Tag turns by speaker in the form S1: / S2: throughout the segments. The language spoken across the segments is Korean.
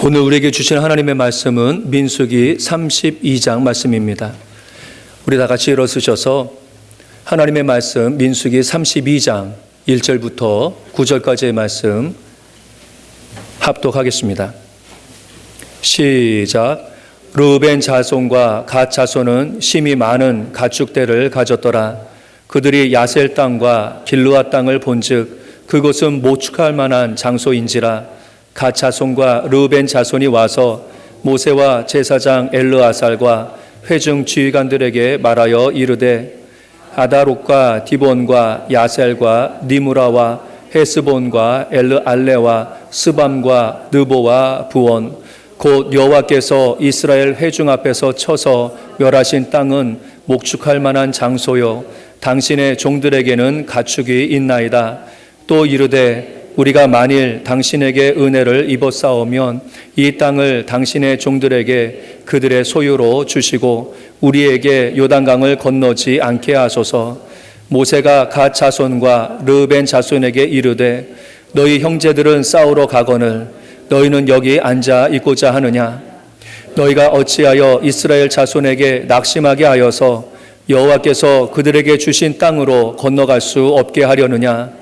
S1: 오늘 우리에게 주신 하나님의 말씀은 민수기 32장 말씀입니다. 우리 다 같이 일어서셔서 하나님의 말씀 민수기 32장 1절부터 9절까지의 말씀 합독하겠습니다. 시작. 르우벤 자손과 갓 자손은 심히 많은 가축대를 가졌더라. 그들이 야셀 땅과 길르앗 땅을 본즉 그곳은 모축할 만한 장소인지라. 갓 자손과 르우벤 자손이 와서 모세와 제사장 엘르아살과 회중 지휘관들에게 말하여 이르되 아다롯과 디본과 야셀과 니무라와 헤스본과 엘르알레와 스밤과 느보와 부온 곧 여호와께서 이스라엘 회중 앞에서 쳐서 멸하신 땅은 목축할 만한 장소요 당신의 종들에게는 가축이 있나이다. 또 이르되 우리가 만일 당신에게 은혜를 입었사오면 이 땅을 당신의 종들에게 그들의 소유로 주시고 우리에게 요단강을 건너지 않게 하소서. 모세가 갓 자손과 르우벤 자손에게 이르되 너희 형제들은 싸우러 가거늘 너희는 여기 앉아 있고자 하느냐. 너희가 어찌하여 이스라엘 자손에게 낙심하게 하여서 여호와께서 그들에게 주신 땅으로 건너갈 수 없게 하려느냐.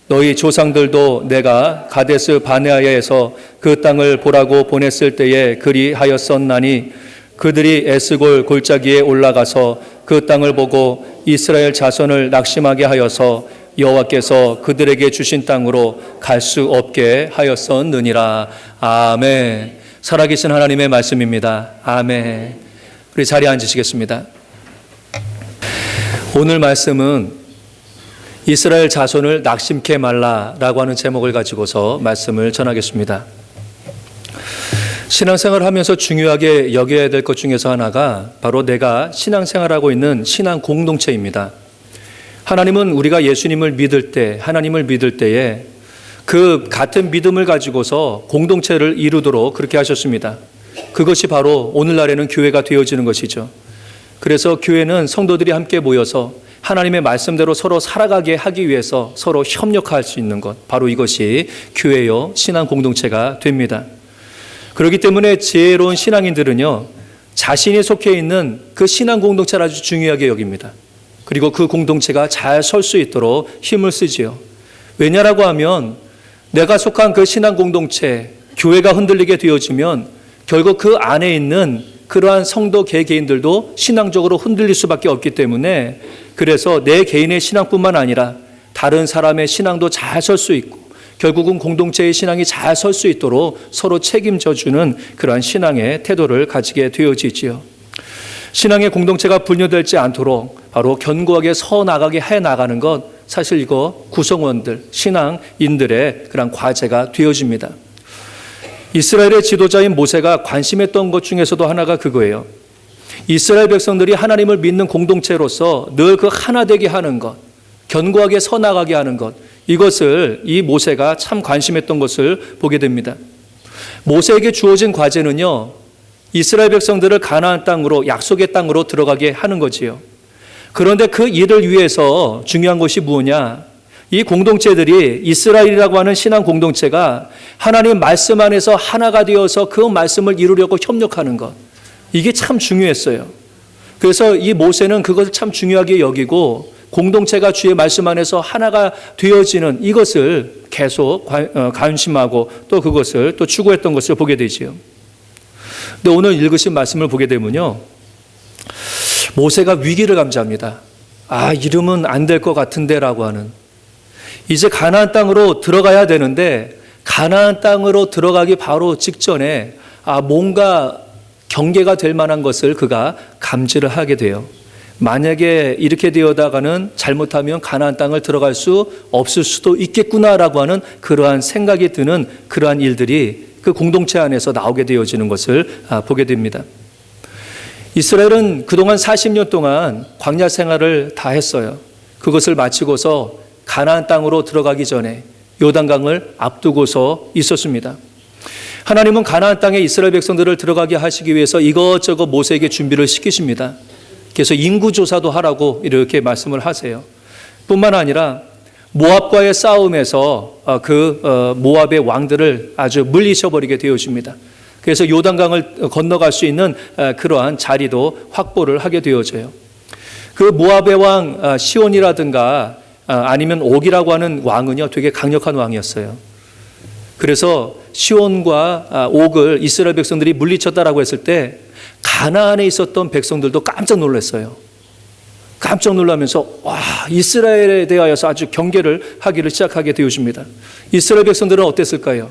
S1: 너희 조상들도 내가 가데스 바네아에서 그 땅을 보라고 보냈을 때에 그리하였었나니 그들이 에스골 골짜기에 올라가서 그 땅을 보고 이스라엘 자손을 낙심하게 하여서 여호와께서 그들에게 주신 땅으로 갈 수 없게 하였었느니라. 아멘. 살아계신 하나님의 말씀입니다. 아멘. 우리 자리에 앉으시겠습니다. 오늘 말씀은 이스라엘 자손을 낙심케 말라라고 하는 제목을 가지고서 말씀을 전하겠습니다. 신앙생활을 하면서 중요하게 여겨야 될 것 중에서 하나가 바로 내가 신앙생활하고 있는 신앙 공동체입니다. 하나님은 우리가 예수님을 믿을 때, 하나님을 믿을 때에 그 같은 믿음을 가지고서 공동체를 이루도록 그렇게 하셨습니다. 그것이 바로 오늘날에는 교회가 되어지는 것이죠. 그래서 교회는 성도들이 함께 모여서 하나님의 말씀대로 서로 살아가게 하기 위해서 서로 협력할 수 있는 것, 바로 이것이 교회요 신앙 공동체가 됩니다. 그렇기 때문에 지혜로운 신앙인들은요 자신이 속해 있는 그 신앙 공동체를 아주 중요하게 여깁니다. 그리고 그 공동체가 잘 설 수 있도록 힘을 쓰지요. 왜냐라고 하면 내가 속한 그 신앙 공동체, 교회가 흔들리게 되어지면 결국 그 안에 있는 그러한 성도 개개인들도 신앙적으로 흔들릴 수밖에 없기 때문에 그래서 내 개인의 신앙뿐만 아니라 다른 사람의 신앙도 잘 설 수 있고 결국은 공동체의 신앙이 잘 설 수 있도록 서로 책임져 주는 그러한 신앙의 태도를 가지게 되어지지요. 신앙의 공동체가 분열되지 않도록 바로 견고하게 서나가게 해나가는 것, 사실 이거 구성원들, 신앙인들의 그런 과제가 되어집니다. 이스라엘의 지도자인 모세가 관심했던 것 중에서도 하나가 그거예요. 이스라엘 백성들이 하나님을 믿는 공동체로서 늘 그 하나 되게 하는 것, 견고하게 서나가게 하는 것, 이것을 이 모세가 참 관심했던 것을 보게 됩니다. 모세에게 주어진 과제는요, 이스라엘 백성들을 가나안 땅으로, 약속의 땅으로 들어가게 하는 거지요. 그런데 그 일을 위해서 중요한 것이 무엇이냐? 이 공동체들이 이스라엘이라고 하는 신앙 공동체가 하나님 말씀 안에서 하나가 되어서 그 말씀을 이루려고 협력하는 것, 이게 참 중요했어요. 그래서 이 모세는 그것을 참 중요하게 여기고 공동체가 주의 말씀 안에서 하나가 되어지는 이것을 계속 관심하고 또 그것을 또 추구했던 것을 보게 되지요. 근데 오늘 읽으신 말씀을 보게 되면요, 모세가 위기를 감지합니다. 이러면 안 될 것 같은데 라고 하는, 이제 가나안 땅으로 들어가야 되는데 가나안 땅으로 들어가기 바로 직전에 뭔가 경계가 될 만한 것을 그가 감지를 하게 돼요. 만약에 이렇게 되어다가는 잘못하면 가나안 땅을 들어갈 수 없을 수도 있겠구나라고 하는 그러한 생각이 드는 그러한 일들이 그 공동체 안에서 나오게 되어지는 것을 보게 됩니다. 이스라엘은 그동안 40년 동안 광야 생활을 다 했어요. 그것을 마치고서 가나안 땅으로 들어가기 전에 요단강을 앞두고서 있었습니다. 하나님은 가나안 땅에 이스라엘 백성들을 들어가게 하시기 위해서 이것저것 모세에게 준비를 시키십니다. 그래서 인구조사도 하라고 이렇게 말씀을 하세요. 뿐만 아니라 모압과의 싸움에서 모압의 왕들을 아주 물리쳐버리게 되어집니다. 그래서 요단강을 건너갈 수 있는 그러한 자리도 확보를 하게 되어져요. 그 모압의 왕 시온이라든가 아니면 옥이라고 하는 왕은요, 되게 강력한 왕이었어요. 그래서 시온과 옥을 이스라엘 백성들이 물리쳤다라고 했을 때 가나안에 있었던 백성들도 깜짝 놀랐어요. 깜짝 놀라면서 와, 이스라엘에 대하여서 아주 경계를 하기를 시작하게 되어집니다. 이스라엘 백성들은 어땠을까요?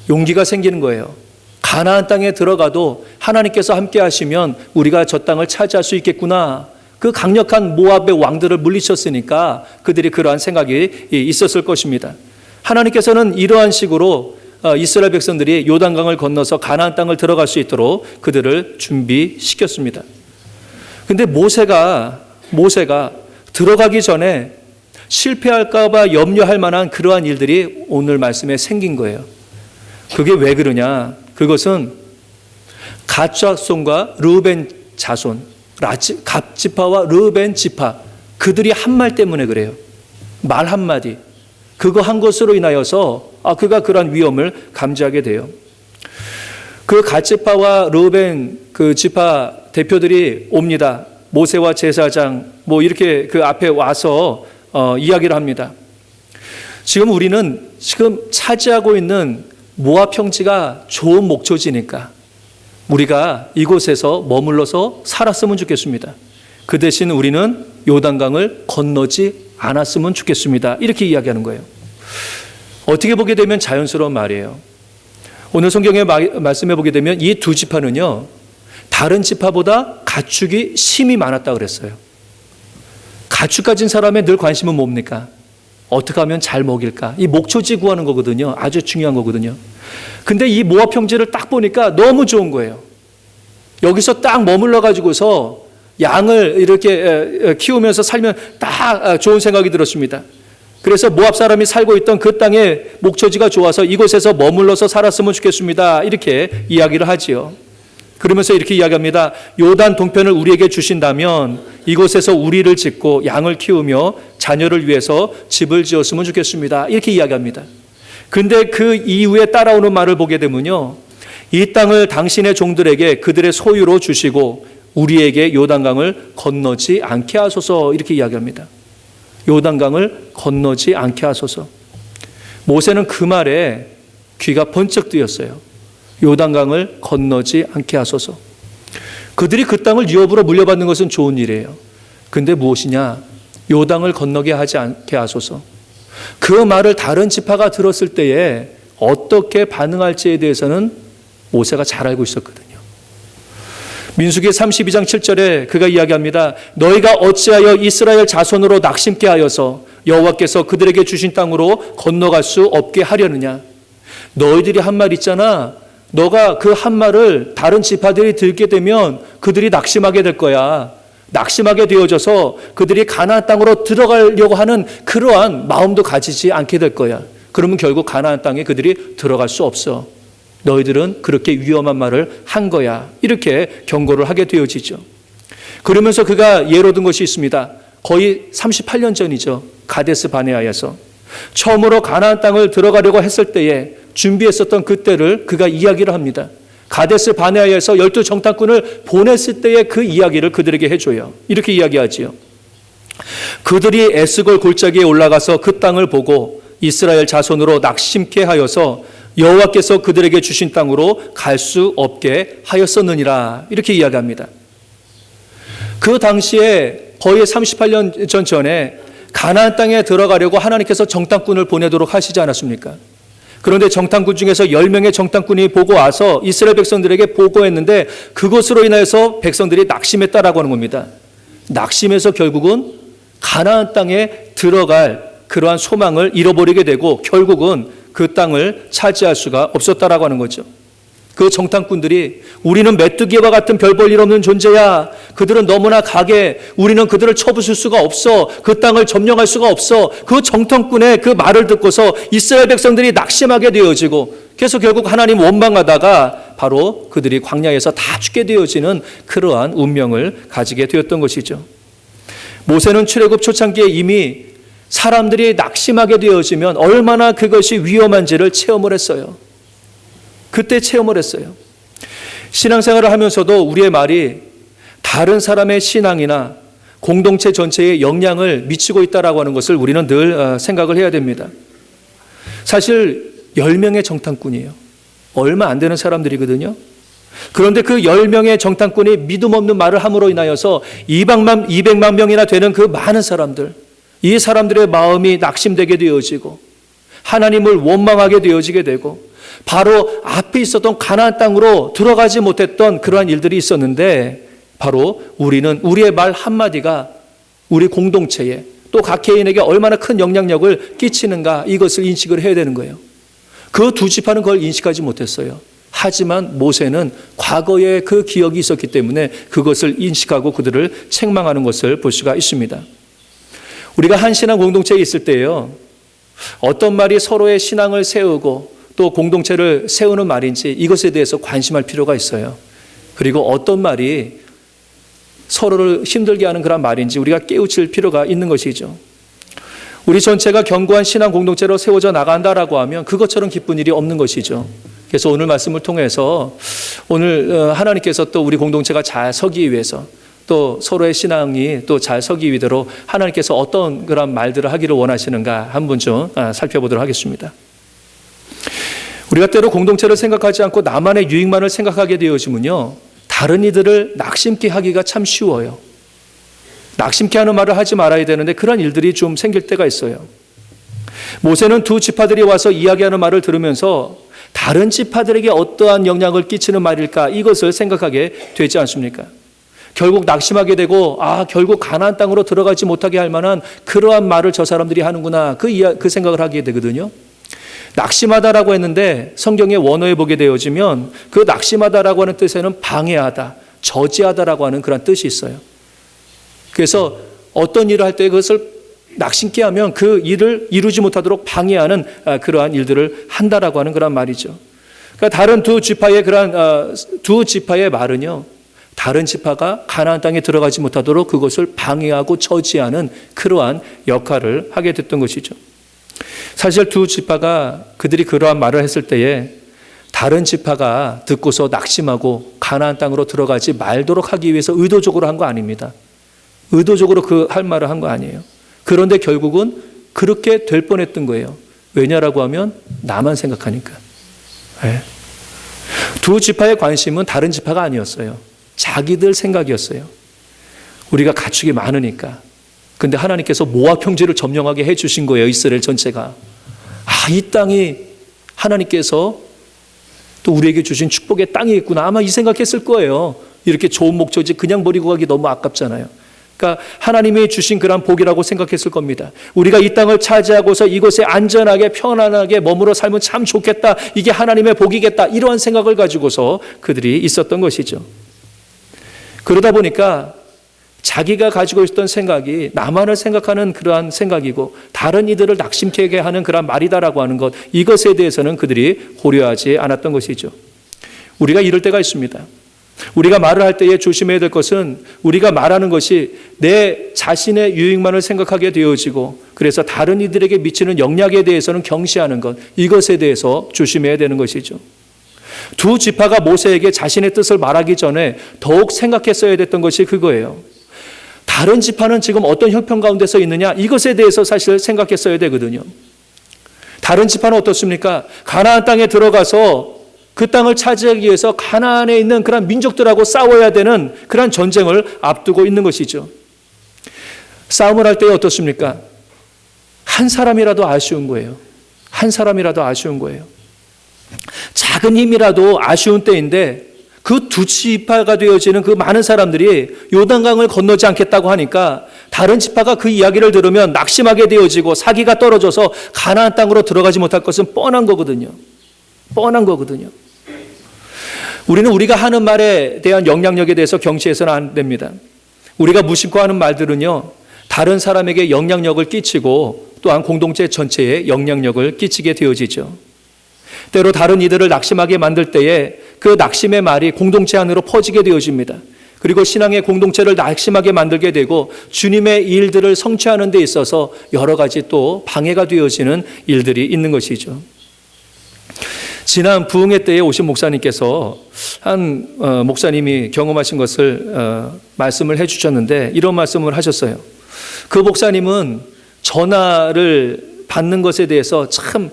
S1: 용기가 생기는 거예요. 가나안 땅에 들어가도 하나님께서 함께 하시면 우리가 저 땅을 차지할 수 있겠구나. 그 강력한 모압의 왕들을 물리쳤으니까 그들이 그러한 생각이 있었을 것입니다. 하나님께서는 이러한 식으로 이스라엘 백성들이 요단강을 건너서 가나안 땅을 들어갈 수 있도록 그들을 준비시켰습니다. 근데 모세가 들어가기 전에 실패할까 봐 염려할 만한 그러한 일들이 오늘 말씀에 생긴 거예요. 그게 왜 그러냐? 그것은 갓 자손과 르우벤 자손, 갓 지파와 르우벤 지파, 그들이 한 말 때문에 그래요. 말 한마디. 그거 한 것으로 인하여서 그가 그러한 위험을 감지하게 돼요. 그 갓 지파와 르우벤 그 지파 대표들이 옵니다. 모세와 제사장 이렇게 그 앞에 와서 이야기를 합니다. 지금 우리는 차지하고 있는 모압 평지가 좋은 목초지니까 우리가 이곳에서 머물러서 살았으면 좋겠습니다. 그 대신 우리는 요단강을 건너지 않았으면 좋겠습니다. 이렇게 이야기하는 거예요. 어떻게 보게 되면 자연스러운 말이에요. 오늘 성경에 말씀해 보게 되면 이 두 지파는요, 다른 지파보다 가축이 심이 많았다고 그랬어요. 가축 가진 사람의 늘 관심은 뭡니까? 어떻게 하면 잘 먹일까? 이 목초지 구하는 거거든요. 아주 중요한 거거든요. 근데 이 모압 평지를 딱 보니까 너무 좋은 거예요. 여기서 딱 머물러 가지고서 양을 이렇게 키우면서 살면 딱 좋은 생각이 들었습니다. 그래서 모압 사람이 살고 있던 그 땅에 목초지가 좋아서 이곳에서 머물러서 살았으면 좋겠습니다. 이렇게 이야기를 하지요. 그러면서 이렇게 이야기합니다. 요단 동편을 우리에게 주신다면 이곳에서 우리를 짓고 양을 키우며 자녀를 위해서 집을 지었으면 좋겠습니다. 이렇게 이야기합니다. 근데 그 이후에 따라오는 말을 보게 되면요, 이 땅을 당신의 종들에게 그들의 소유로 주시고 우리에게 요단강을 건너지 않게 하소서, 이렇게 이야기합니다. 요단강을 건너지 않게 하소서. 모세는 그 말에 귀가 번쩍 뜨였어요. 요단강을 건너지 않게 하소서. 그들이 그 땅을 유업으로 물려받는 것은 좋은 일이에요. 근데 무엇이냐? 요단을 건너게 하지 않게 하소서. 그 말을 다른 지파가 들었을 때에 어떻게 반응할지에 대해서는 모세가 잘 알고 있었거든요. 민수기 32장 7절에 그가 이야기합니다. 너희가 어찌하여 이스라엘 자손으로 낙심케 하여서 여호와께서 그들에게 주신 땅으로 건너갈 수 없게 하려느냐? 너희들이 한 말 있잖아. 너가 그 한 말을 다른 지파들이 듣게 되면 그들이 낙심하게 될 거야. 낙심하게 되어져서 그들이 가나안 땅으로 들어가려고 하는 그러한 마음도 가지지 않게 될 거야. 그러면 결국 가나안 땅에 그들이 들어갈 수 없어. 너희들은 그렇게 위험한 말을 한 거야. 이렇게 경고를 하게 되어지죠. 그러면서 그가 예로 든 것이 있습니다. 거의 38년 전이죠. 가데스 바네아에서 처음으로 가나안 땅을 들어가려고 했을 때에 준비했었던 그때를 그가 이야기를 합니다. 가데스 바네아에서 12정탐꾼을 보냈을 때의 그 이야기를 그들에게 해줘요. 이렇게 이야기하지요. 그들이 에스골 골짜기에 올라가서 그 땅을 보고 이스라엘 자손으로 낙심케 하여서 여호와께서 그들에게 주신 땅으로 갈 수 없게 하였었느니라. 이렇게 이야기합니다. 그 당시에 거의 38년 전에 가나안 땅에 들어가려고 하나님께서 정탐꾼을 보내도록 하시지 않았습니까? 그런데 정탐꾼 중에서 10명의 정탐꾼이 보고 와서 이스라엘 백성들에게 보고했는데 그것으로 인해서 백성들이 낙심했다라고 하는 겁니다. 낙심해서 결국은 가나안 땅에 들어갈 그러한 소망을 잃어버리게 되고 결국은 그 땅을 차지할 수가 없었다라고 하는 거죠. 그 정탐꾼들이 우리는 메뚜기와 같은 별 볼 일 없는 존재야. 그들은 너무나 강해. 우리는 그들을 쳐부술 수가 없어. 그 땅을 점령할 수가 없어. 그 정탐꾼의 그 말을 듣고서 이스라엘 백성들이 낙심하게 되어지고 그래서 결국 하나님 원망하다가 바로 그들이 광야에서 다 죽게 되어지는 그러한 운명을 가지게 되었던 것이죠. 모세는 출애굽 초창기에 이미 사람들이 낙심하게 되어지면 얼마나 그것이 위험한지를 체험을 했어요. 그때 체험을 했어요. 신앙생활을 하면서도 우리의 말이 다른 사람의 신앙이나 공동체 전체에 영향을 미치고 있다라고 하는 것을 우리는 늘 생각을 해야 됩니다. 사실 10명의 정탐꾼이에요. 얼마 안 되는 사람들이거든요. 그런데 그 10명의 정탐꾼이 믿음 없는 말을 함으로 인하여서 200만 명이나 되는 그 많은 사람들, 이 사람들의 마음이 낙심되게 되어지고 하나님을 원망하게 되어지게 되고 바로 앞에 있었던 가나안 땅으로 들어가지 못했던 그러한 일들이 있었는데 바로 우리는 우리의 말 한마디가 우리 공동체에 또 각 개인에게 얼마나 큰 영향력을 끼치는가 이것을 인식을 해야 되는 거예요. 그 두 지파는 그걸 인식하지 못했어요. 하지만 모세는 과거에 그 기억이 있었기 때문에 그것을 인식하고 그들을 책망하는 것을 볼 수가 있습니다. 우리가 한 신앙 공동체에 있을 때요, 어떤 말이 서로의 신앙을 세우고 또 공동체를 세우는 말인지 이것에 대해서 관심할 필요가 있어요. 그리고 어떤 말이 서로를 힘들게 하는 그런 말인지 우리가 깨우칠 필요가 있는 것이죠. 우리 전체가 견고한 신앙 공동체로 세워져 나간다라고 하면 그것처럼 기쁜 일이 없는 것이죠. 그래서 오늘 말씀을 통해서 오늘 하나님께서 또 우리 공동체가 잘 서기 위해서 또 서로의 신앙이 또 잘 서기 위대로 하나님께서 어떤 그런 말들을 하기를 원하시는가 한번 좀 살펴보도록 하겠습니다. 우리가 때로 공동체를 생각하지 않고 나만의 유익만을 생각하게 되어지면요, 다른 이들을 낙심케 하기가 참 쉬워요. 낙심케 하는 말을 하지 말아야 되는데 그런 일들이 좀 생길 때가 있어요. 모세는 두 지파들이 와서 이야기하는 말을 들으면서 다른 지파들에게 어떠한 영향을 끼치는 말일까 이것을 생각하게 되지 않습니까? 결국 낙심하게 되고 결국 가나안 땅으로 들어가지 못하게 할 만한 그러한 말을 저 사람들이 하는구나 그 생각을 하게 되거든요. 낙심하다라고 했는데 성경의 원어에 보게 되어지면 그 낙심하다라고 하는 뜻에는 방해하다, 저지하다라고 하는 그런 뜻이 있어요. 그래서 어떤 일을 할 때 그것을 낙심케 하면 그 일을 이루지 못하도록 방해하는 그러한 일들을 한다라고 하는 그런 말이죠. 그러니까 다른 두 지파의 말은요, 다른 지파가 가나안 땅에 들어가지 못하도록 그것을 방해하고 저지하는 그러한 역할을 하게 됐던 것이죠. 사실 두 지파가 그들이 그러한 말을 했을 때에 다른 지파가 듣고서 낙심하고 가나안 땅으로 들어가지 말도록 하기 위해서 의도적으로 한 거 아닙니다. 의도적으로 그 할 말을 한 거 아니에요. 그런데 결국은 그렇게 될 뻔했던 거예요. 왜냐라고 하면 나만 생각하니까. 네. 두 지파의 관심은 다른 지파가 아니었어요. 자기들 생각이었어요. 우리가 가축이 많으니까. 근데 하나님께서 모압 형제를 점령하게 해주신 거예요. 이스라엘 전체가. 이 땅이 하나님께서 또 우리에게 주신 축복의 땅이겠구나. 아마 이 생각했을 거예요. 이렇게 좋은 목적지 그냥 버리고 가기 너무 아깝잖아요. 그러니까 하나님이 주신 그런 복이라고 생각했을 겁니다. 우리가 이 땅을 차지하고서 이곳에 안전하게 편안하게 머물러 살면 참 좋겠다. 이게 하나님의 복이겠다. 이러한 생각을 가지고서 그들이 있었던 것이죠. 그러다 보니까 자기가 가지고 있었던 생각이 나만을 생각하는 그러한 생각이고 다른 이들을 낙심케 하는 그러한 말이다라고 하는 것, 이것에 대해서는 그들이 고려하지 않았던 것이죠. 우리가 이럴 때가 있습니다. 우리가 말을 할 때에 조심해야 될 것은 우리가 말하는 것이 내 자신의 유익만을 생각하게 되어지고 그래서 다른 이들에게 미치는 영향에 대해서는 경시하는 것, 이것에 대해서 조심해야 되는 것이죠. 두 지파가 모세에게 자신의 뜻을 말하기 전에 더욱 생각했어야 됐던 것이 그거예요. 다른 지파는 지금 어떤 형편 가운데서 있느냐, 이것에 대해서 사실 생각했어야 되거든요. 다른 지파는 어떻습니까? 가나안 땅에 들어가서 그 땅을 차지하기 위해서 가나안에 있는 그런 민족들하고 싸워야 되는 그런 전쟁을 앞두고 있는 것이죠. 싸움을 할 때 어떻습니까? 한 사람이라도 아쉬운 거예요. 한 사람이라도 아쉬운 거예요. 작은 힘이라도 아쉬운 때인데 그 두 지파가 되어지는 그 많은 사람들이 요단강을 건너지 않겠다고 하니까 다른 지파가 그 이야기를 들으면 낙심하게 되어지고 사기가 떨어져서 가나안 땅으로 들어가지 못할 것은 뻔한 거거든요. 뻔한 거거든요. 우리는 우리가 하는 말에 대한 영향력에 대해서 경시해서는 안 됩니다. 우리가 무심코 하는 말들은요, 다른 사람에게 영향력을 끼치고 또한 공동체 전체에 영향력을 끼치게 되어지죠. 때로 다른 이들을 낙심하게 만들 때에 그 낙심의 말이 공동체 안으로 퍼지게 되어집니다. 그리고 신앙의 공동체를 낙심하게 만들게 되고 주님의 일들을 성취하는 데 있어서 여러 가지 또 방해가 되어지는 일들이 있는 것이죠. 지난 부흥회 때에 오신 목사님께서 한 목사님이 경험하신 것을 말씀을 해주셨는데 이런 말씀을 하셨어요. 그 목사님은 전화를 받는 것에 대해서 참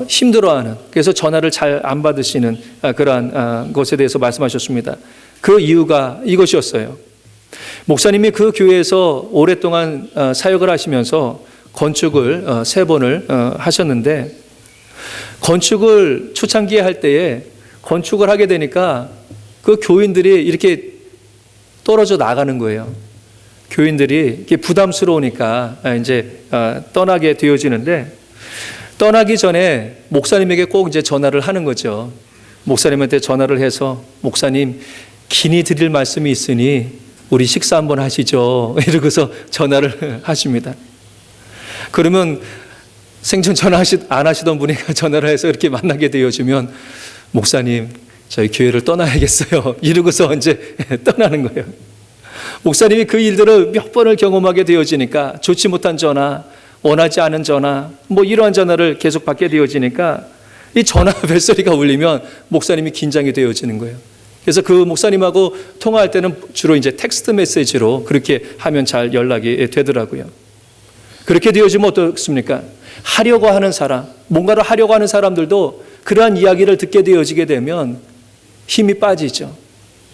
S1: 힘들어하는, 그래서 전화를 잘 안 받으시는 그러한 것에 대해서 말씀하셨습니다. 그 이유가 이것이었어요. 목사님이 그 교회에서 오랫동안 사역을 하시면서 건축을 3번을 하셨는데, 건축을 초창기에 할 때에 건축을 하게 되니까 그 교인들이 이렇게 떨어져 나가는 거예요. 교인들이 이렇게 부담스러우니까 이제 떠나게 되어지는데, 떠나기 전에 목사님에게 꼭 이제 전화를 하는 거죠. 목사님한테 전화를 해서 목사님 긴히 드릴 말씀이 있으니 우리 식사 한번 하시죠. 이러고서 전화를 하십니다. 그러면 생전 전화 안 하시던 분이 전화를 해서 이렇게 만나게 되어지면 목사님 저희 교회를 떠나야겠어요. 이러고서 이제 떠나는 거예요. 목사님이 그 일들을 몇 번을 경험하게 되어지니까 좋지 못한 전화, 원하지 않은 전화, 뭐 이러한 전화를 계속 받게 되어지니까 이 전화 벨소리가 울리면 목사님이 긴장이 되어지는 거예요. 그래서 그 목사님하고 통화할 때는 주로 이제 텍스트 메시지로 그렇게 하면 잘 연락이 되더라고요. 그렇게 되어지면 어떻습니까? 하려고 하는 사람, 뭔가를 하려고 하는 사람들도 그러한 이야기를 듣게 되어지게 되면 힘이 빠지죠.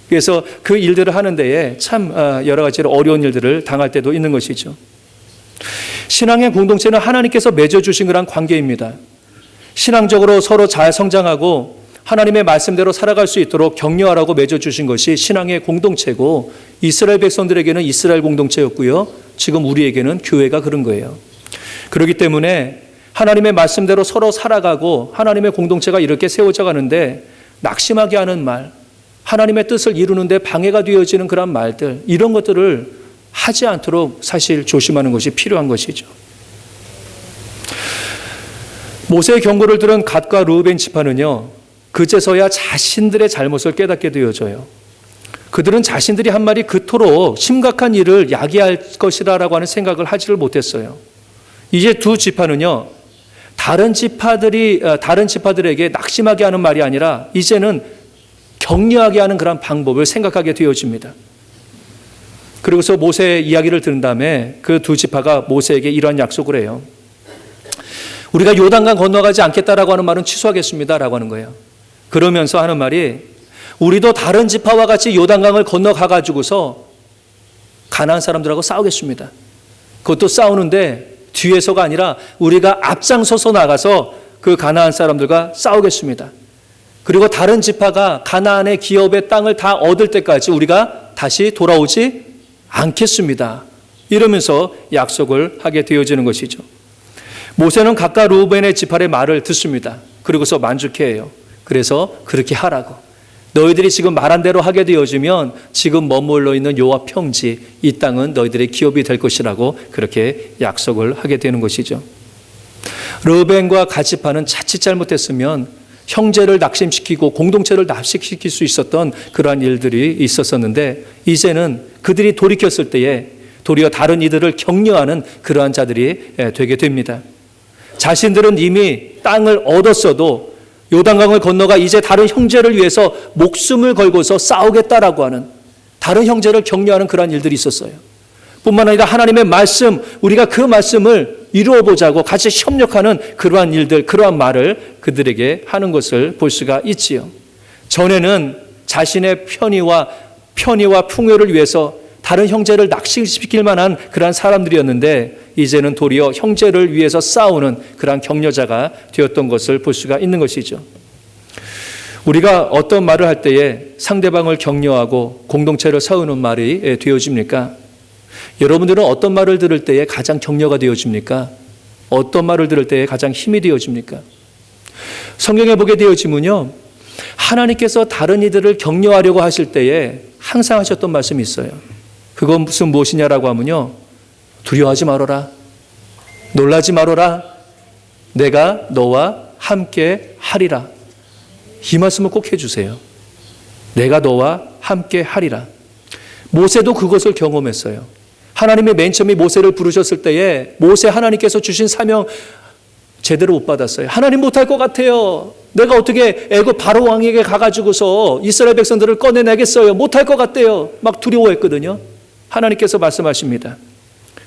S1: 그래서 그 일들을 하는 데에 참 여러 가지로 어려운 일들을 당할 때도 있는 것이죠. 신앙의 공동체는 하나님께서 맺어주신 그런 관계입니다. 신앙적으로 서로 잘 성장하고 하나님의 말씀대로 살아갈 수 있도록 격려하라고 맺어주신 것이 신앙의 공동체고, 이스라엘 백성들에게는 이스라엘 공동체였고요, 지금 우리에게는 교회가 그런 거예요. 그렇기 때문에 하나님의 말씀대로 서로 살아가고 하나님의 공동체가 이렇게 세워져 가는데 낙심하게 하는 말, 하나님의 뜻을 이루는 데 방해가 되어지는 그런 말들, 이런 것들을 하지 않도록 사실 조심하는 것이 필요한 것이죠. 모세의 경고를 들은 갓과 르우벤 지파는요, 그제서야 자신들의 잘못을 깨닫게 되어져요. 그들은 자신들이 한 말이 그토록 심각한 일을 야기할 것이라고 하는 생각을 하지를 못했어요. 이제 두 지파는요, 다른 지파들에게 낙심하게 하는 말이 아니라 이제는 격려하게 하는 그런 방법을 생각하게 되어집니다. 그리고서 모세의 이야기를 들은 다음에 그 두 지파가 모세에게 이러한 약속을 해요. 우리가 요단강 건너가지 않겠다라고 하는 말은 취소하겠습니다라고 하는 거예요. 그러면서 하는 말이, 우리도 다른 지파와 같이 요단강을 건너가가지고서 가나안 사람들하고 싸우겠습니다. 그것도 싸우는데 뒤에서가 아니라 우리가 앞장서서 나가서 그 가나안 사람들과 싸우겠습니다. 그리고 다른 지파가 가나안의 기업의 땅을 다 얻을 때까지 우리가 다시 돌아오지 않겠습니다. 이러면서 약속을 하게 되어지는 것이죠. 모세는 각각 르우벤의 지파의 말을 듣습니다. 그리고서 만족해해요. 그래서 그렇게 하라고. 너희들이 지금 말한 대로 하게 되어지면 지금 머물러 있는 요압 평지, 이 땅은 너희들의 기업이 될 것이라고 그렇게 약속을 하게 되는 것이죠. 르우벤과 갓 지파는 자칫 잘못했으면 형제를 낙심시키고 공동체를 낙심시킬 수 있었던 그러한 일들이 있었었는데, 이제는 그들이 돌이켰을 때에 도리어 다른 이들을 격려하는 그러한 자들이 되게 됩니다. 자신들은 이미 땅을 얻었어도 요단강을 건너가 이제 다른 형제를 위해서 목숨을 걸고서 싸우겠다라고 하는, 다른 형제를 격려하는 그러한 일들이 있었어요. 뿐만 아니라 하나님의 말씀, 우리가 그 말씀을 이루어 보자고 같이 협력하는 그러한 일들, 그러한 말을 그들에게 하는 것을 볼 수가 있지요. 전에는 자신의 편의와 풍요를 위해서 다른 형제를 낙심시킬 만한 그러한 사람들이었는데, 이제는 도리어 형제를 위해서 싸우는 그러한 격려자가 되었던 것을 볼 수가 있는 것이죠. 우리가 어떤 말을 할 때에 상대방을 격려하고 공동체를 세우는 말이 되어집니까? 여러분들은 어떤 말을 들을 때에 가장 격려가 되어집니까? 어떤 말을 들을 때에 가장 힘이 되어집니까? 성경에 보게 되어지면요, 하나님께서 다른 이들을 격려하려고 하실 때에 항상 하셨던 말씀이 있어요. 그건 무엇이냐라고 하면요, 두려워하지 말아라, 놀라지 말아라, 내가 너와 함께 하리라. 이 말씀을 꼭 해주세요. 내가 너와 함께 하리라. 모세도 그것을 경험했어요. 하나님의 맨 처음에 모세를 부르셨을 때에 모세 하나님께서 주신 사명 제대로 못 받았어요. 하나님 못할 것 같아요. 내가 어떻게 애굽 바로 왕에게 가가지고서 이스라엘 백성들을 꺼내내겠어요? 못할 것 같대요. 막 두려워했거든요. 하나님께서 말씀하십니다.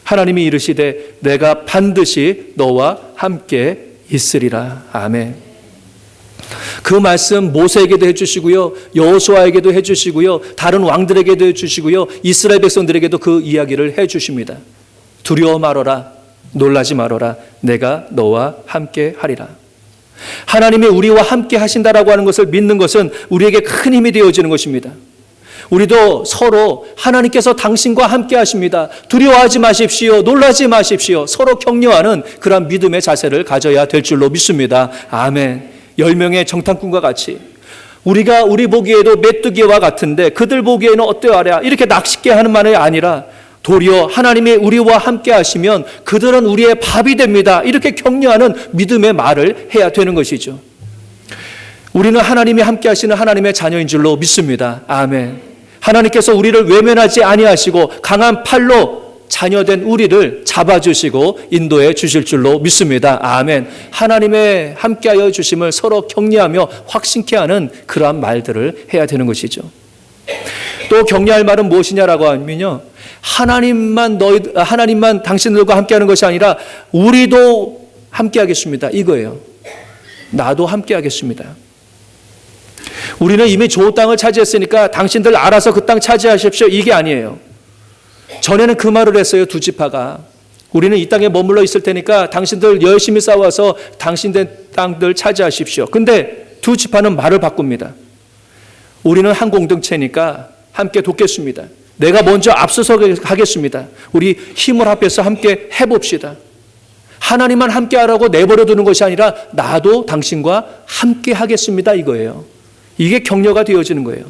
S1: 하나님이 이르시되 내가 반드시 너와 함께 있으리라. 아멘. 그 말씀 모세에게도 해주시고요, 여호수아에게도 해주시고요, 다른 왕들에게도 해주시고요, 이스라엘 백성들에게도 그 이야기를 해주십니다. 두려워 말어라, 놀라지 말어라, 내가 너와 함께 하리라. 하나님이 우리와 함께 하신다라고 하는 것을 믿는 것은 우리에게 큰 힘이 되어지는 것입니다. 우리도 서로 하나님께서 당신과 함께 하십니다, 두려워하지 마십시오, 놀라지 마십시오, 서로 격려하는 그런 믿음의 자세를 가져야 될 줄로 믿습니다. 아멘. 10명의 정탐꾼과 같이 우리가 우리 보기에도 메뚜기와 같은데 그들 보기에는 어떠하랴 이렇게 낚싯게 하는 말이 아니라 도리어 하나님이 우리와 함께 하시면 그들은 우리의 밥이 됩니다, 이렇게 격려하는 믿음의 말을 해야 되는 것이죠. 우리는 하나님이 함께 하시는 하나님의 자녀인 줄로 믿습니다. 아멘. 하나님께서 우리를 외면하지 아니하시고 강한 팔로 자녀된 우리를 잡아주시고 인도해 주실 줄로 믿습니다. 아멘. 하나님의 함께하여 주심을 서로 격려하며 확신케 하는 그러한 말들을 해야 되는 것이죠. 또 격려할 말은 무엇이냐라고 하면요, 하나님만 당신들과 함께하는 것이 아니라 우리도 함께하겠습니다, 이거예요. 나도 함께하겠습니다. 우리는 이미 좋은 땅을 차지했으니까 당신들 알아서 그 땅 차지하십시오, 이게 아니에요. 전에는 그 말을 했어요. 두 지파가 우리는 이 땅에 머물러 있을 테니까 당신들 열심히 싸워서 당신들 땅들 차지하십시오. 근데 두 지파는 말을 바꿉니다. 우리는 한 공동체니까 함께 돕겠습니다. 내가 먼저 앞서서 가겠습니다. 우리 힘을 합해서 함께 해봅시다. 하나님만 함께 하라고 내버려 두는 것이 아니라 나도 당신과 함께 하겠습니다, 이거예요. 이게 격려가 되어지는 거예요.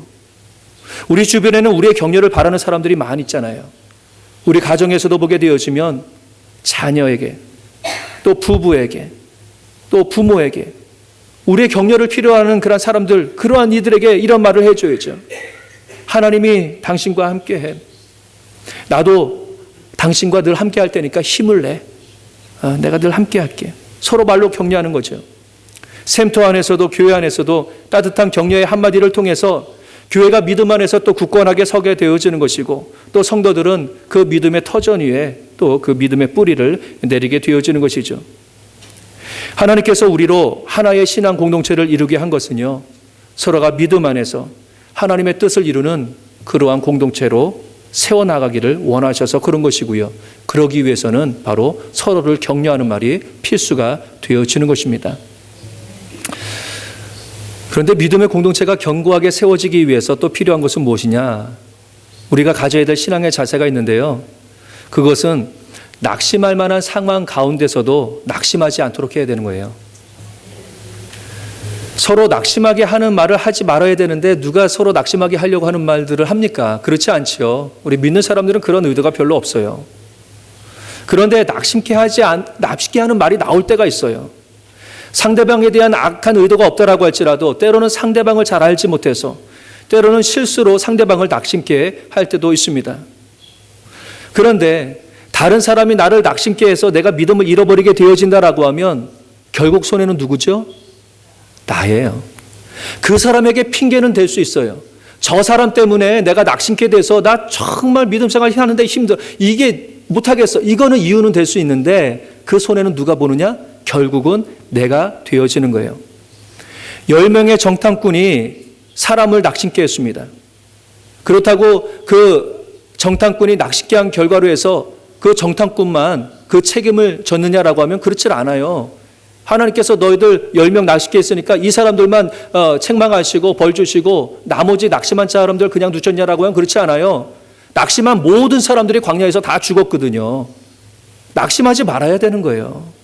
S1: 우리 주변에는 우리의 격려를 바라는 사람들이 많이 있잖아요. 우리 가정에서도 보게 되어지면 자녀에게, 또 부부에게, 또 부모에게 우리의 격려를 필요하는 그런 사람들, 그러한 이들에게 이런 말을 해줘야죠. 하나님이 당신과 함께해. 나도 당신과 늘 함께할 테니까 힘을 내. 내가 늘 함께할게. 서로 말로 격려하는 거죠. 샘터 안에서도 교회 안에서도 따뜻한 격려의 한마디를 통해서 교회가 믿음 안에서 또 굳건하게 서게 되어지는 것이고, 또 성도들은 그 믿음의 터전 위에 또 그 믿음의 뿌리를 내리게 되어지는 것이죠. 하나님께서 우리로 하나의 신앙 공동체를 이루게 한 것은요, 서로가 믿음 안에서 하나님의 뜻을 이루는 그러한 공동체로 세워나가기를 원하셔서 그런 것이고요. 그러기 위해서는 바로 서로를 격려하는 말이 필수가 되어지는 것입니다. 그런데 믿음의 공동체가 견고하게 세워지기 위해서 또 필요한 것은 무엇이냐? 우리가 가져야 될 신앙의 자세가 있는데요, 그것은 낙심할 만한 상황 가운데서도 낙심하지 않도록 해야 되는 거예요. 서로 낙심하게 하는 말을 하지 말아야 되는데 누가 서로 낙심하게 하려고 하는 말들을 합니까? 그렇지 않죠. 우리 믿는 사람들은 그런 의도가 별로 없어요. 그런데 낙심케 하는 말이 나올 때가 있어요. 상대방에 대한 악한 의도가 없다라고 할지라도 때로는 상대방을 잘 알지 못해서, 때로는 실수로 상대방을 낙심케 할 때도 있습니다. 그런데 다른 사람이 나를 낙심케 해서 내가 믿음을 잃어버리게 되어진다라고 하면 결국 손해는 누구죠? 나예요. 그 사람에게 핑계는 될 수 있어요. 저 사람 때문에 내가 낙심케 돼서 나 정말 믿음 생활 하는데 힘들어, 이게 못하겠어, 이거는 이유는 될 수 있는데 그 손해는 누가 보느냐? 결국은 내가 되어지는 거예요. 10명의 정탐꾼이 사람을 낚싯게 했습니다. 그렇다고 그 정탐꾼이 낚싯게 한 결과로 해서 그 정탐꾼만 그 책임을 졌느냐라고 하면 그렇지 않아요. 하나님께서 너희들 10명 낚싯게 했으니까 이 사람들만 책망하시고 벌 주시고 나머지 낙심한 사람들 그냥 두셨냐라고 하면 그렇지 않아요. 낙심한 모든 사람들이 광야에서 다 죽었거든요. 낙심하지 말아야 되는 거예요.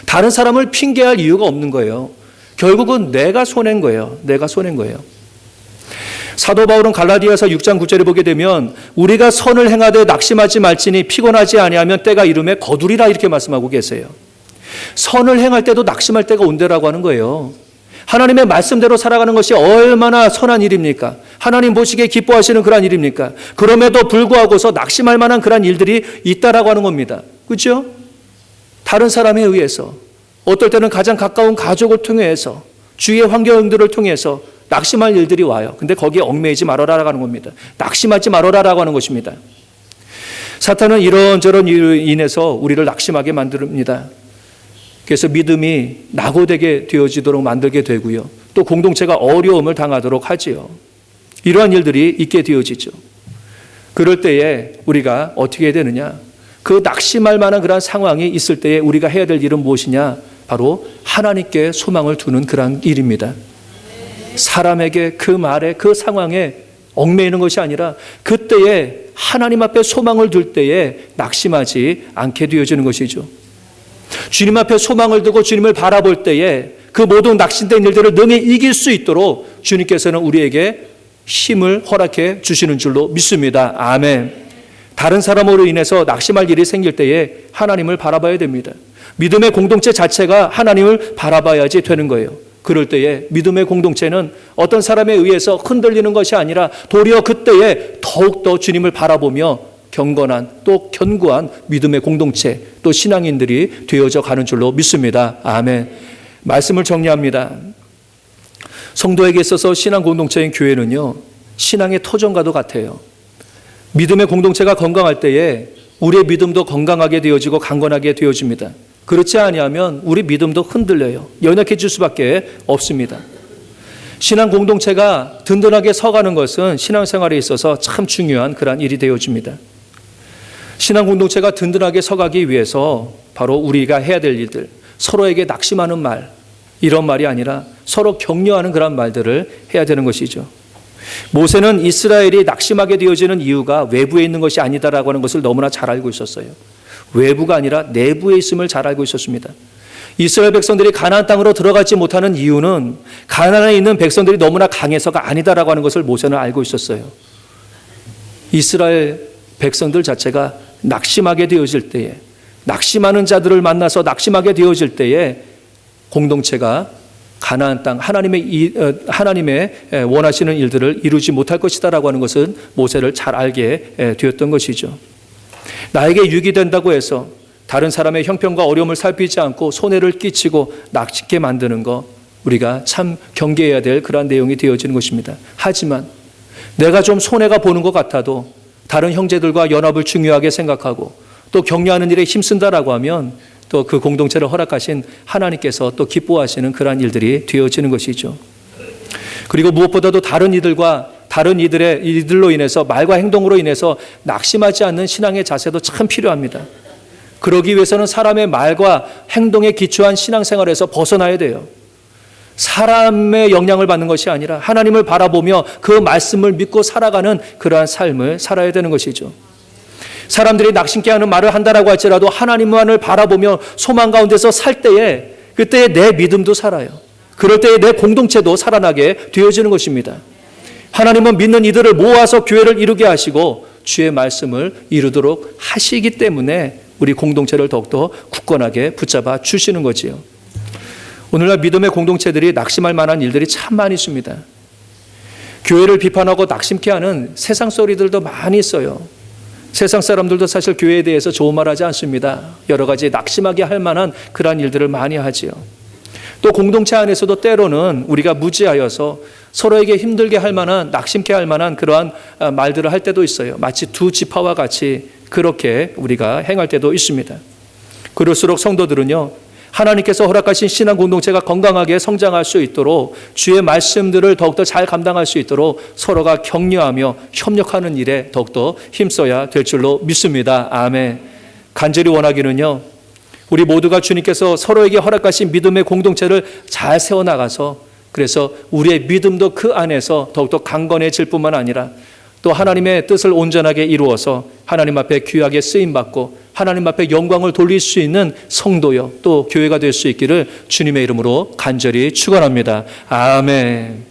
S1: 다른 사람을 핑계할 이유가 없는 거예요. 결국은 내가 손해인 거예요. 내가 손해인 거예요. 사도 바울은 갈라디아서 6장 9절에 보게 되면 우리가 선을 행하되 낙심하지 말지니 피곤하지 아니하면 때가 이름에 거두리라, 이렇게 말씀하고 계세요. 선을 행할 때도 낙심할 때가 온다라고 하는 거예요. 하나님의 말씀대로 살아가는 것이 얼마나 선한 일입니까? 하나님 보시기에 기뻐하시는 그런 일입니까? 그럼에도 불구하고서 낙심할 만한 그런 일들이 있다라고 하는 겁니다. 그렇죠? 다른 사람에 의해서, 어떨 때는 가장 가까운 가족을 통해서, 주위의 환경들을 통해서 낙심할 일들이 와요. 근데 거기에 얽매이지 말아라라고 하는 겁니다. 낙심하지 말아라라고 하는 것입니다. 사탄은 이런저런 이유로 인해서 우리를 낙심하게 만듭니다. 그래서 믿음이 낙오되게 되어지도록 만들게 되고요. 또 공동체가 어려움을 당하도록 하지요. 이러한 일들이 있게 되어지죠. 그럴 때에 우리가 어떻게 해야 되느냐? 그 낙심할 만한 그런 상황이 있을 때에 우리가 해야 될 일은 무엇이냐? 바로 하나님께 소망을 두는 그런 일입니다. 사람에게 그 말에 그 상황에 얽매이는 것이 아니라 그때에 하나님 앞에 소망을 둘 때에 낙심하지 않게 되어지는 것이죠. 주님 앞에 소망을 두고 주님을 바라볼 때에 그 모든 낙심된 일들을 능히 이길 수 있도록 주님께서는 우리에게 힘을 허락해 주시는 줄로 믿습니다. 아멘. 다른 사람으로 인해서 낙심할 일이 생길 때에 하나님을 바라봐야 됩니다. 믿음의 공동체 자체가 하나님을 바라봐야지 되는 거예요. 그럴 때에 믿음의 공동체는 어떤 사람에 의해서 흔들리는 것이 아니라 도리어 그때에 더욱더 주님을 바라보며 경건한 또 견고한 믿음의 공동체 또 신앙인들이 되어져 가는 줄로 믿습니다. 아멘. 말씀을 정리합니다. 성도에게 있어서 신앙 공동체인 교회는요, 신앙의 터전과도 같아요. 믿음의 공동체가 건강할 때에 우리의 믿음도 건강하게 되어지고 강건하게 되어집니다. 그렇지 아니하면 우리 믿음도 흔들려요. 연약해질 수밖에 없습니다. 신앙 공동체가 든든하게 서가는 것은 신앙생활에 있어서 참 중요한 그러한 일이 되어집니다. 신앙 공동체가 든든하게 서가기 위해서 바로 우리가 해야 될 일들, 서로에게 낙심하는 말, 이런 말이 아니라 서로 격려하는 그런 말들을 해야 되는 것이죠. 모세는 이스라엘이 낙심하게 되어지는 이유가 외부에 있는 것이 아니다라고 하는 것을 너무나 잘 알고 있었어요. 외부가 아니라 내부에 있음을 잘 알고 있었습니다. 이스라엘 백성들이 가나안 땅으로 들어가지 못하는 이유는 가나안에 있는 백성들이 너무나 강해서가 아니다라고 하는 것을 모세는 알고 있었어요. 이스라엘 백성들 자체가 낙심하게 되어질 때에, 낙심하는 자들을 만나서 낙심하게 되어질 때에 공동체가 가나안 땅 하나님의 원하시는 일들을 이루지 못할 것이다라고 하는 것은 모세를 잘 알게 되었던 것이죠. 나에게 유익이 된다고 해서 다른 사람의 형편과 어려움을 살피지 않고 손해를 끼치고 낙심게 만드는 것, 우리가 참 경계해야 될 그러한 내용이 되어지는 것입니다. 하지만 내가 좀 손해가 보는 것 같아도 다른 형제들과 연합을 중요하게 생각하고 또 격려하는 일에 힘쓴다라고 하면 또 그 공동체를 허락하신 하나님께서 또 기뻐하시는 그러한 일들이 되어지는 것이죠. 그리고 무엇보다도 다른 이들로 인해서 말과 행동으로 인해서 낙심하지 않는 신앙의 자세도 참 필요합니다. 그러기 위해서는 사람의 말과 행동에 기초한 신앙생활에서 벗어나야 돼요. 사람의 영향을 받는 것이 아니라 하나님을 바라보며 그 말씀을 믿고 살아가는 그러한 삶을 살아야 되는 것이죠. 사람들이 낙심케 하는 말을 한다라고 할지라도 하나님만을 바라보며 소망 가운데서 살 때에 그때에 내 믿음도 살아요. 그럴 때에 내 공동체도 살아나게 되어지는 것입니다. 하나님은 믿는 이들을 모아서 교회를 이루게 하시고 주의 말씀을 이루도록 하시기 때문에 우리 공동체를 더욱더 굳건하게 붙잡아 주시는 거지요. 오늘날 믿음의 공동체들이 낙심할 만한 일들이 참 많이 있습니다. 교회를 비판하고 낙심케 하는 세상 소리들도 많이 있어요. 세상 사람들도 사실 교회에 대해서 좋은 말 하지 않습니다. 여러 가지 낙심하게 할 만한 그러한 일들을 많이 하지요. 또 공동체 안에서도 때로는 우리가 무지하여서 서로에게 힘들게 할 만한, 낙심케 할 만한 그러한 말들을 할 때도 있어요. 마치 두 지파와 같이 그렇게 우리가 행할 때도 있습니다. 그럴수록 성도들은요, 하나님께서 허락하신 신앙 공동체가 건강하게 성장할 수 있도록 주의 말씀들을 더욱더 잘 감당할 수 있도록 서로가 격려하며 협력하는 일에 더욱더 힘써야 될 줄로 믿습니다. 아멘. 간절히 원하기는요, 우리 모두가 주님께서 서로에게 허락하신 믿음의 공동체를 잘 세워나가서 그래서 우리의 믿음도 그 안에서 더욱더 강건해질 뿐만 아니라 또 하나님의 뜻을 온전하게 이루어서 하나님 앞에 귀하게 쓰임받고 하나님 앞에 영광을 돌릴 수 있는 성도요 또 교회가 될 수 있기를 주님의 이름으로 간절히 축원합니다. 아멘.